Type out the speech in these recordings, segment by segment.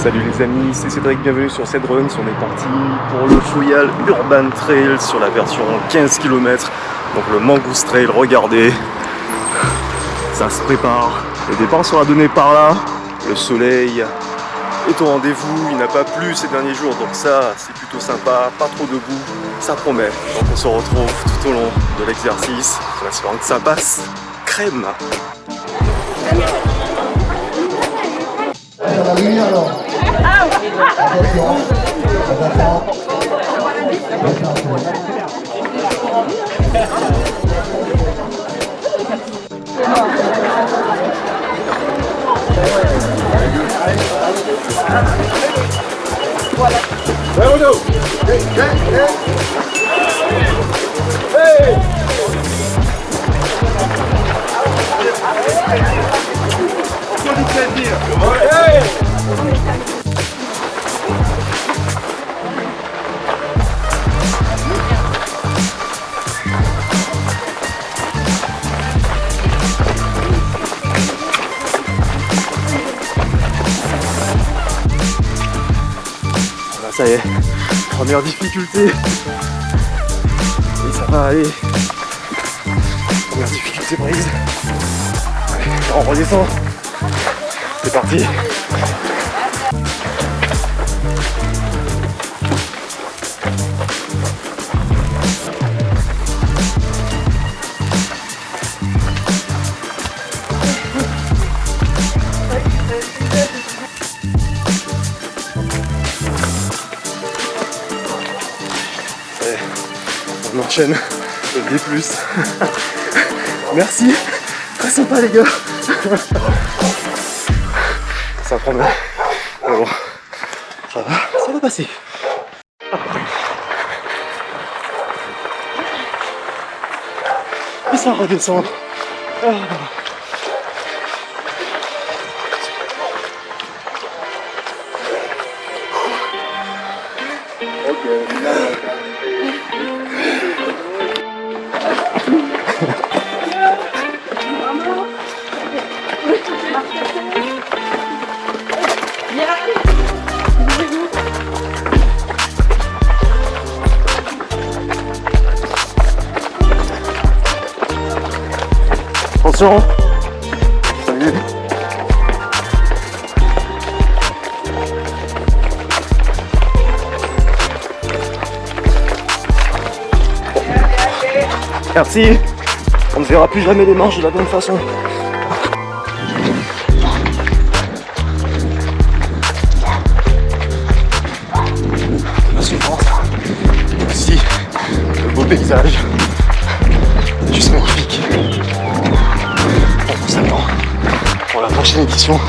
Salut les amis, c'est Cédric, bienvenue sur Cedruns. On est parti pour le Foyal Urban Trail sur la version 15 km. Donc le Mangouste Trail, regardez, ça se prépare. Le départ sera donné par là. Le soleil est au rendez-vous, il n'a pas plu ces derniers jours, donc ça c'est plutôt sympa, pas trop de boue, ça promet. Donc on se retrouve tout au long de l'exercice, en espérant que ça passe crème. Sur la ligne alors. Attention. Ça y est, première difficulté. Et ça va aller. Première difficulté prise. Allez, on redescend. C'est parti. On enchaîne le D+. Merci, très sympa les gars. Ça promet. Mais bon, ça va passer. Et ça redescend. Attention. Salut. Merci. On ne verra plus jamais les marches de la bonne façon. La suivante. Ici, le beau paysage. Juste magnifique. On s'attend pour la prochaine édition.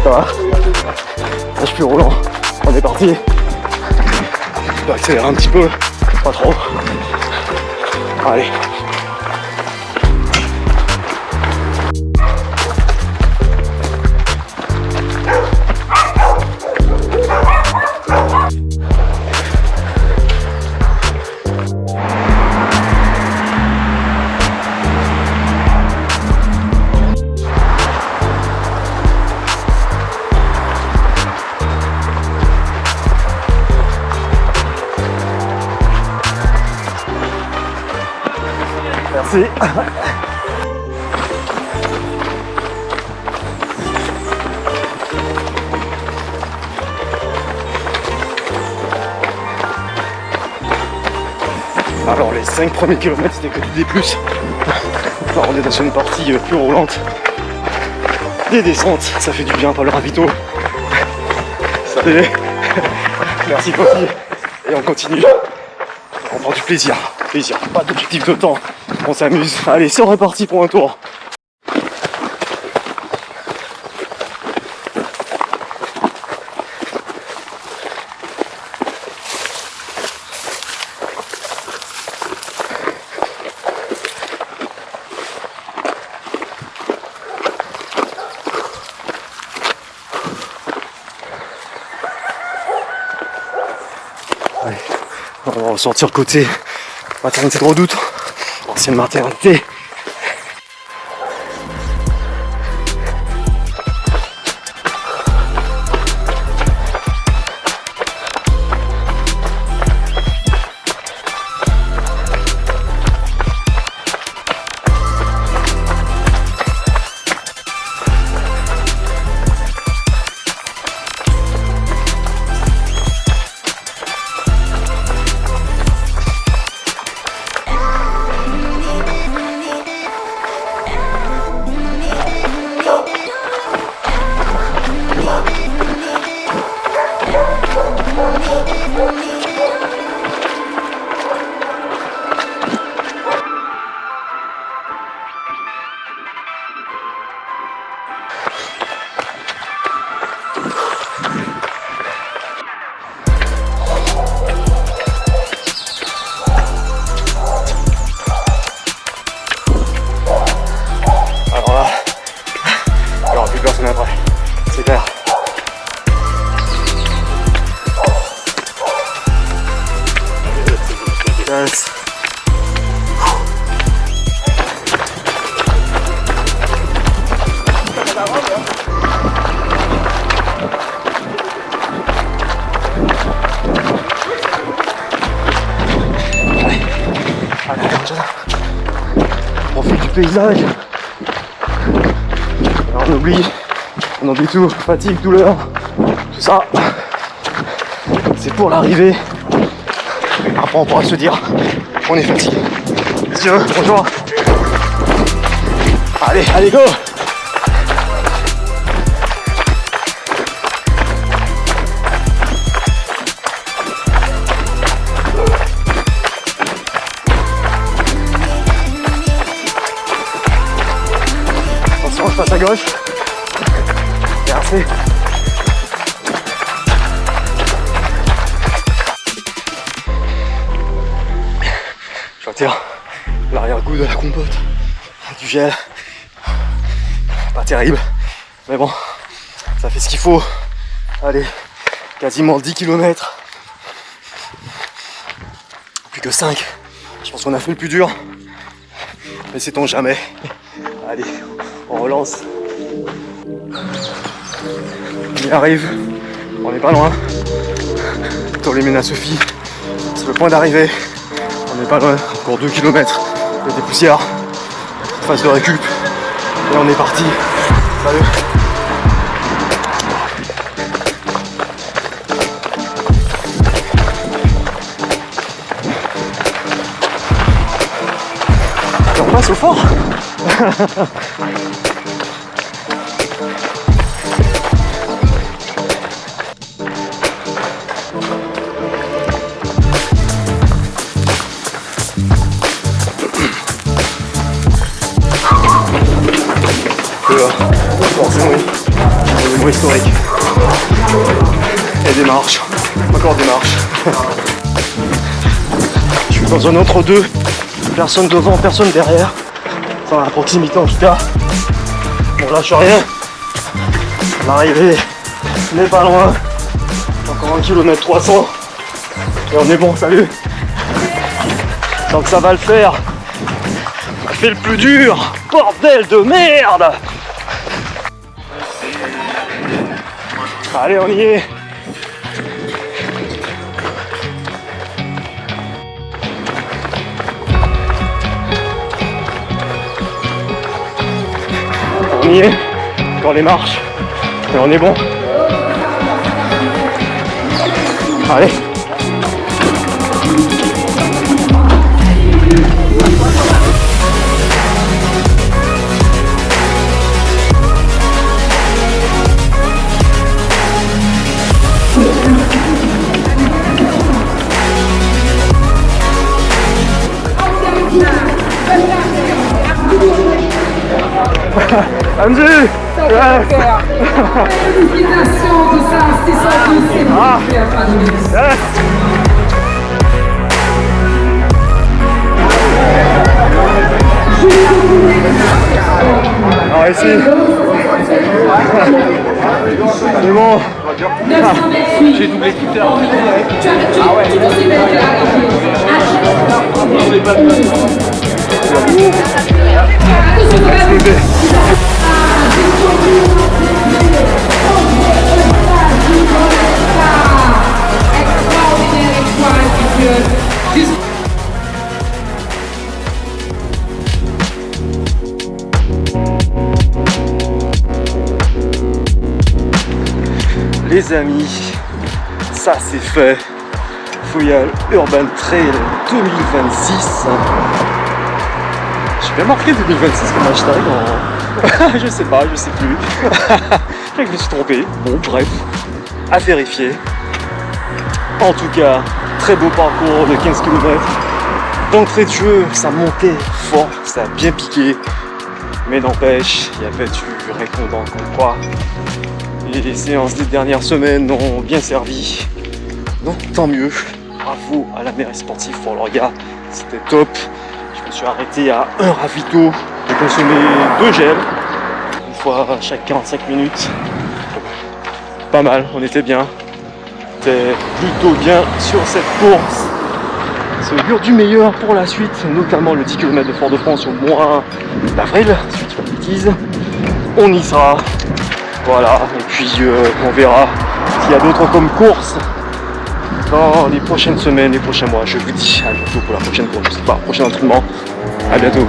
Ça va. Je suis plus roulant. On est parti. Je dois accélérer un petit peu. Pas trop. Allez. Merci. Alors les 5 premiers kilomètres c'était que du D+. Alors on est dans une partie plus roulante. Des descentes, ça fait du bien, pas le ravito. Salut. Merci Poppy. Et on continue. On prend du plaisir. Plaisir. Pas d'objectif de temps. On s'amuse. Allez, c'est reparti pour un tour. Allez, on va ressortir côté maternité de Redoute, ancienne maternité. Alors là, il n'y aura plus personne après, c'est clair. Yes. Allez, on profite du paysage. Alors on oublie tout, fatigue, douleur, tout ça. C'est pour l'arrivée. Après on pourra se dire on est fatigué. Si tu veux, bonjour. Allez, allez go. Attention, je passe à gauche. Merci. Je retire l'arrière-goût de la compote, du gel. Pas terrible, mais bon, ça fait ce qu'il faut. Allez, quasiment 10 km. Plus que 5. Je pense qu'on a fait le plus dur. Mais sait-on jamais. Allez, on relance. On y arrive. On n'est pas loin. Tolémena Sophie. C'est le point d'arrivée. On n'est pas loin. Encore 2 km. Il y a des poussières. Phase de récup. Et on est parti. Salut. Et on passe au fort. Forcément, des mots historiques. Et des marches. Encore des marches. Je suis dans un entre-deux. Personne devant, personne derrière. Enfin, à proximité en tout cas. Bon, lâche rien. L'arrivée n'est pas loin. Encore 1 km 300. Et on est bon, salut. Donc ça va le faire. On fait le plus dur. Bordel de merde. Allez, on y est. On y est. Encore les marches. Et on est bon. Allez. Angie! Félicitations, tout ça, c'est ça, c'est Yes! Alors ici, c'est bon. J'ai doublé tout à l'heure. Les amis, ça c'est fait. Fouillal Urban Trail 2026. J'ai bien marqué 2026 comme hashtag en... je sais pas, je sais plus. Je crois que je me suis trompé. Bon, bref, à vérifier. En tout cas, très beau parcours de 15 km. D'entrée de jeu, ça montait fort, ça a bien piqué. Mais n'empêche, il y avait du répondant comme quoi. Et les séances des dernières semaines ont bien servi. Donc tant mieux. Bravo à la mairie sportive pour leur gars. C'était top. Je me suis arrêté à un ravito. J'ai consommé 2 gels. Une fois chaque 45 minutes. Pas mal, on était bien. C'était plutôt bien sur cette course. C'est augure du meilleur pour la suite, notamment le 10 km de Fort-de-France au mois d'avril, si je dis pas de bêtises. On y sera. Voilà, et puis on verra s'il y a d'autres comme courses dans les prochaines semaines, les prochains mois. Je vous dis à bientôt pour la prochaine course, je sais pas, prochain entraînement. À bientôt.